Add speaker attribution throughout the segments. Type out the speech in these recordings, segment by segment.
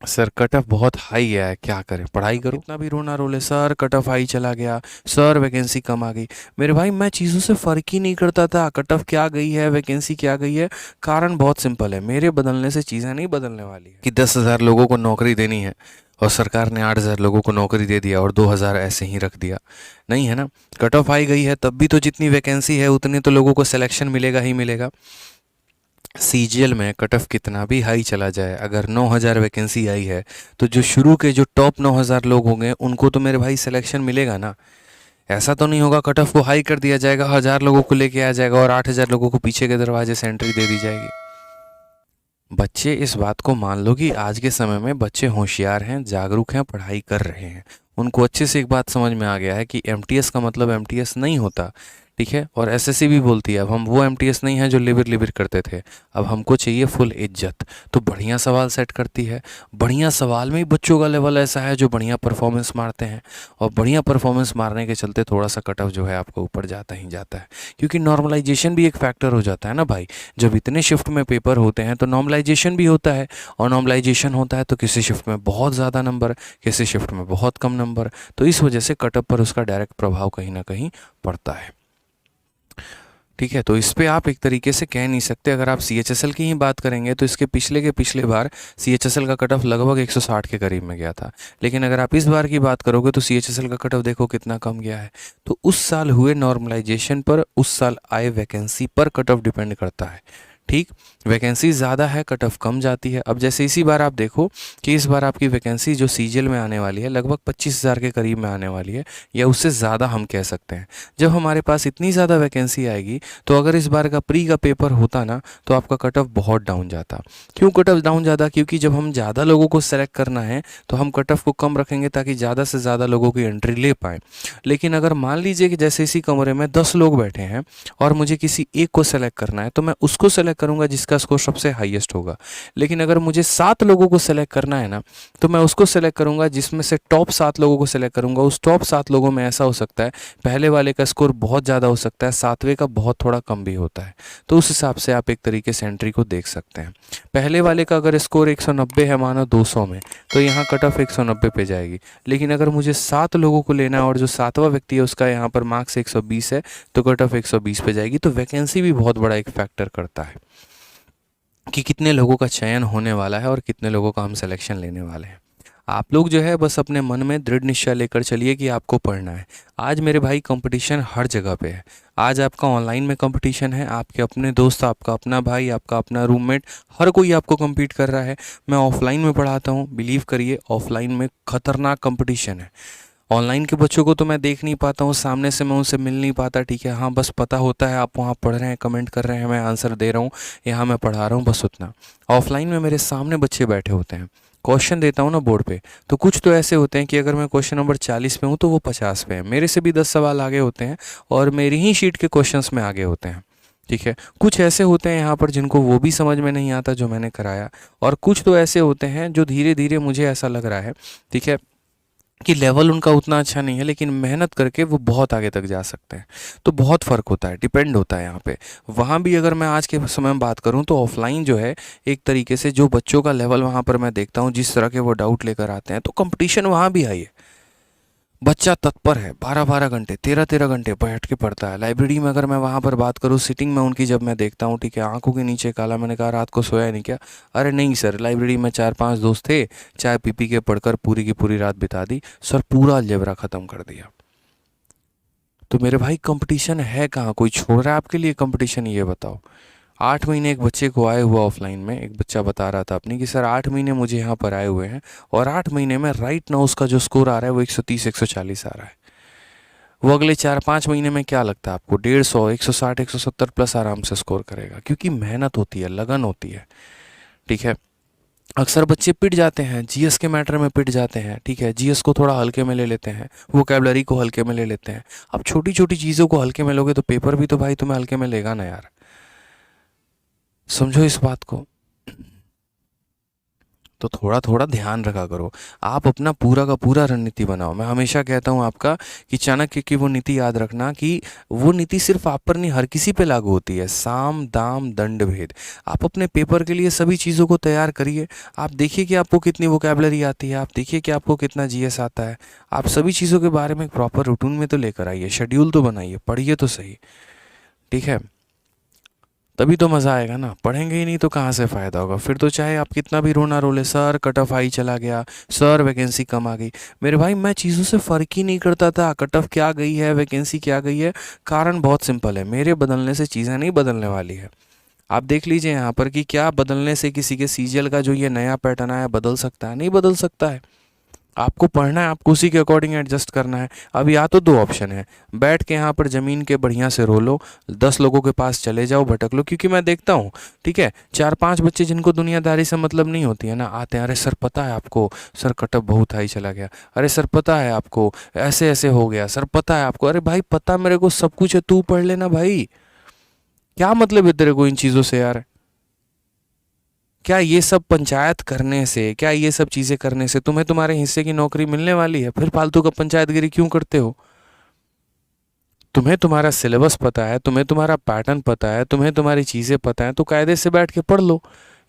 Speaker 1: Sir cut off बहुत high गया है, क्या करें, पढ़ाई करो, इतना भी रोना रोले सर कट ऑफ हाई चला गया, सर वैकेंसी कम आ गई। मेरे भाई मैं चीज़ों से फ़र्क ही नहीं करता था कट ऑफ क्या गई है, वैकेंसी क्या गई है। कारण बहुत सिंपल है, मेरे बदलने से चीज़ें नहीं बदलने वाली है कि 10,000 लोगों को नौकरी देनी है और सरकार ने 8,000 लोगों को नौकरी दे दिया और 2,000 ऐसे ही रख दिया। नहीं है ना। कट ऑफ हाई गई है तब भी तो जितनी वैकेंसी है उतने तो लोगों को सिलेक्शन मिलेगा ही मिलेगा। सीजीएल में कट ऑफ कितना भी हाई चला जाए, अगर 9,000 वैकेंसी आई है तो जो शुरू के जो टॉप 9,000 लोग होंगे उनको तो मेरे भाई सिलेक्शन मिलेगा ना। ऐसा तो नहीं होगा कट ऑफ को हाई कर दिया जाएगा, 1,000 लोगों को लेके आ जाएगा और 8,000 लोगों को पीछे के दरवाजे से एंट्री दे दी जाएगी। बच्चे इस बात को मान लो कि आज के समय में बच्चे होशियार हैं, जागरूक हैं, पढ़ाई कर रहे हैं। उनको अच्छे से एक बात समझ में आ गया है कि एमटीएस का मतलब एमटीएस नहीं होता। ठीक है, और एसएससी भी बोलती है अब हम वो एमटीएस नहीं है जो लिबिर लिबिर करते थे, अब हमको चाहिए फुल इज्जत। तो बढ़िया सवाल सेट करती है, बढ़िया सवाल में ही बच्चों का लेवल ऐसा है जो बढ़िया परफॉर्मेंस मारते हैं, और बढ़िया परफॉर्मेंस मारने के चलते थोड़ा सा कट ऑफ जो है आपको ऊपर जाता ही जाता है। क्योंकि नॉर्मलाइजेशन भी एक फैक्टर हो जाता है ना भाई। जब इतने शिफ्ट में पेपर होते हैं तो नॉर्मलाइजेशन भी होता है, और नॉर्मलाइजेशन होता है तो किसी शिफ्ट में बहुत ज़्यादा नंबर, किसी शिफ्ट में बहुत कम नंबर, तो इस वजह से कट ऑफ पर उसका डायरेक्ट प्रभाव कहीं ना कहीं पड़ता है। ठीक है, तो इस पे आप एक तरीके से कह नहीं सकते। अगर आप सीएचएसएल की ही बात करेंगे तो इसके पिछले के पिछले बार सीएचएसएल का कट ऑफ लगभग 160 के करीब में गया था। लेकिन अगर आप इस बार की बात करोगे तो सीएचएसएल का कट ऑफ देखो कितना कम गया है। तो उस साल हुए नॉर्मलाइजेशन पर, उस साल आए वैकेंसी पर कट ऑफ डिपेंड करता है। ठीक, वैकेंसी ज़्यादा है कट ऑफ कम जाती है। अब जैसे इसी बार आप देखो कि इस बार आपकी वैकेंसी जो सीजीएल में आने वाली है लगभग 25,000 के करीब में आने वाली है, या उससे ज़्यादा हम कह सकते हैं। जब हमारे पास इतनी ज़्यादा वैकेंसी आएगी तो अगर इस बार का प्री का पेपर होता ना तो आपका कट ऑफ बहुत डाउन जाता। क्यों कट ऑफ डाउन जाता? क्योंकि जब हम ज़्यादा लोगों को सेलेक्ट करना है तो हम कट ऑफ को कम रखेंगे ताकि ज़्यादा से ज़्यादा लोगों की एंट्री ले पाएँ। लेकिन अगर मान लीजिए कि जैसे इसी कमरे में 10 लोग बैठे हैं और मुझे किसी एक को सेलेक्ट करना है तो मैं उसको सेलेक्ट करूंगा जिसका स्कोर सबसे हाईएस्ट होगा। लेकिन अगर मुझे 7 लोगों को सेलेक्ट करना है ना तो मैं उसको सेलेक्ट करूंगा जिसमें से टॉप 7 लोगों को सेलेक्ट करूंगा। उस टॉप 7 लोगों में ऐसा हो सकता है पहले वाले का स्कोर बहुत ज़्यादा हो सकता है, सातवें का बहुत थोड़ा कम भी होता है। तो उस हिसाब से आप एक तरीके से एंट्री को देख सकते हैं। पहले वाले का अगर स्कोर 190 है मानो 200 में, तो यहाँ कट ऑफ 190 पे जाएगी। लेकिन अगर मुझे 7 लोगों को लेना है और जो 7वां व्यक्ति है उसका यहाँ पर मार्क्स 120 है तो कट ऑफ 120 पे जाएगी। तो वैकेंसी भी बहुत बड़ा एक फैक्टर करता है कि कितने लोगों का चयन होने वाला है और कितने लोगों का हम सिलेक्शन लेने वाले हैं। आप लोग जो है बस अपने मन में दृढ़ निश्चय लेकर चलिए कि आपको पढ़ना है। आज मेरे भाई कंपटीशन हर जगह पे है। आज आपका ऑनलाइन में कंपटीशन है, आपके अपने दोस्त, आपका अपना भाई, आपका अपना रूममेट, हर कोई आपको compete कर रहा है। मैं ऑफलाइन में पढ़ाता हूँ, बिलीव करिए ऑफलाइन में खतरनाक कंपटीशन है। ऑनलाइन के बच्चों को तो मैं देख नहीं पाता हूँ, सामने से मैं उनसे मिल नहीं पाता। ठीक है, हाँ बस पता होता है आप वहाँ पढ़ रहे हैं, कमेंट कर रहे हैं, मैं आंसर दे रहा हूँ, यहाँ मैं पढ़ा रहा हूँ, बस उतना। ऑफलाइन में मेरे सामने बच्चे बैठे होते हैं, क्वेश्चन देता हूँ ना बोर्ड पे, तो कुछ तो ऐसे होते हैं कि अगर मैं क्वेश्चन नंबर 40 पे हूँ तो वो 50 पे है, मेरे से भी 10 सवाल आगे होते हैं और मेरी ही शीट के क्वेश्चंस में आगे होते हैं। ठीक है, कुछ ऐसे होते हैं यहाँ पर जिनको वो भी समझ में नहीं आता जो मैंने कराया, और कुछ तो ऐसे होते हैं जो धीरे धीरे मुझे ऐसा लग रहा है, ठीक है, कि लेवल उनका उतना अच्छा नहीं है लेकिन मेहनत करके वो बहुत आगे तक जा सकते हैं। तो बहुत फ़र्क होता है, डिपेंड होता है यहाँ पे। वहाँ भी अगर मैं आज के समय में बात करूँ तो ऑफलाइन जो है एक तरीके से जो बच्चों का लेवल वहाँ पर मैं देखता हूँ, जिस तरह के वो डाउट लेकर आते हैं, तो कंपटीशन वहाँ भी आई है। बच्चा तत्पर है, 12-12 घंटे, 13-13 घंटे बैठ के पढ़ता है। लाइब्रेरी में अगर मैं वहाँ पर बात करूँ सिटिंग में उनकी, जब मैं देखता हूँ, ठीक है, आंखों के नीचे काला। मैंने कहा रात को सोया नहीं क्या? अरे नहीं सर, लाइब्रेरी में 4-5 दोस्त थे, चाय पी के पढ़कर पूरी की पूरी रात बिता दी सर, पूरा अलजेब्रा ख़त्म कर दिया। तो मेरे भाई कंपटीशन है कहाँ? कोई छोड़ रहा है आपके लिए कंपटीशन? ये बताओ। 8 महीने एक बच्चे को आए हुआ ऑफलाइन में, एक बच्चा बता रहा था अपनी कि सर 8 महीने मुझे यहाँ पर आए हुए हैं और 8 महीने में राइट नाउ उसका जो स्कोर आ रहा है वो 130-140 आ रहा है। वो अगले 4-5 महीने में क्या लगता है आपको 150, 160, 170 प्लस आराम से स्कोर करेगा, क्योंकि मेहनत होती है, लगन होती है। ठीक है, अक्सर बच्चे पिट जाते हैं जीएस के मैटर में, पिट जाते हैं। ठीक है, जीएस को थोड़ा हल्के में ले लेते हैं, वोकैबलरी को हल्के में ले लेते हैं। अब छोटी छोटी चीज़ों को हल्के में लोगे तो पेपर भी तो भाई तुम्हें हल्के में लेगा ना यार, समझो इस बात को। तो थोड़ा थोड़ा ध्यान रखा करो। आप अपना पूरा का पूरा रणनीति बनाओ। मैं हमेशा कहता हूँ आपका कि चाणक्य की वो नीति याद रखना कि वो नीति सिर्फ आप पर नहीं, हर किसी पे लागू होती है। साम दाम दंड भेद। आप अपने पेपर के लिए सभी चीज़ों को तैयार करिए। आप देखिए कि आपको कितनी वोकैबलरी आती है, आप देखिए कि आपको कितना जीएस आता है। आप सभी चीज़ों के बारे में एक प्रॉपर रूटीन में तो लेकर आइए, शेड्यूल तो बनाइए, पढ़िए तो सही। ठीक है, तभी तो मज़ा आएगा ना। पढ़ेंगे ही नहीं तो कहाँ से फ़ायदा होगा? फिर तो चाहे आप कितना भी रोना रोले, सर कट ऑफ हाई चला गया, सर वैकेंसी कम आ गई। मेरे भाई मैं चीज़ों से फ़र्क ही नहीं करता था कट ऑफ क्या गई है, वैकेंसी क्या गई है। कारण बहुत सिंपल है, मेरे बदलने से चीज़ें नहीं बदलने वाली है। आप देख लीजिए यहाँ पर कि क्या बदलने से किसी के सीजीएल का जो ये नया पैटर्न आया बदल सकता है? नहीं बदल सकता है। आपको पढ़ना है, आपको उसी के अकॉर्डिंग एडजस्ट करना है। अब या तो दो ऑप्शन है, बैठ के यहाँ पर ज़मीन के बढ़िया से रो लो, 10 लोगों के पास चले जाओ, भटक लो। क्योंकि मैं देखता हूँ, ठीक है, 4-5 बच्चे जिनको दुनियादारी से मतलब नहीं होती है ना, आते हैं, अरे सर पता है आपको, सर कटअप बहुत हाई चला गया, अरे सर पता है आपको ऐसे ऐसे हो गया, सर पता है आपको। अरे भाई पता मेरे को सब कुछ है, तू पढ़ लेना भाई। क्या मतलब है तेरे को इन चीज़ों से यार? क्या ये सब पंचायत करने से, क्या ये सब चीज़ें करने से तुम्हें तुम्हारे हिस्से की नौकरी मिलने वाली है? फिर फालतू का पंचायतगिरी क्यों करते हो? तुम्हें तुम्हारा सिलेबस पता है, तुम्हें तुम्हारा पैटर्न पता है, तुम्हें तुम्हारी चीज़ें पता है, तो कायदे से बैठ के पढ़ लो।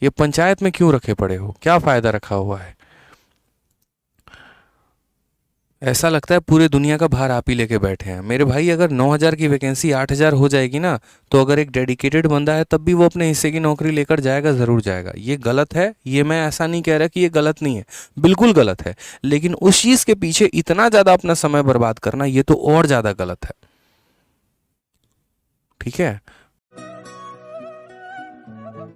Speaker 1: ये पंचायत में क्यों रखे पड़े हो? क्या फ़ायदा रखा हुआ है? ऐसा लगता है पूरे दुनिया का भार आप ही लेके बैठे हैं। मेरे भाई अगर 9,000 की वैकेंसी 8,000 हो जाएगी ना, तो अगर एक डेडिकेटेड बंदा है तब भी वो अपने हिस्से की नौकरी लेकर जाएगा, ज़रूर जाएगा। ये गलत है, ये मैं ऐसा नहीं कह रहा कि ये गलत नहीं है, बिल्कुल गलत है। लेकिन उस चीज़ के पीछे इतना ज़्यादा अपना समय बर्बाद करना, ये तो और ज़्यादा गलत है। ठीक है।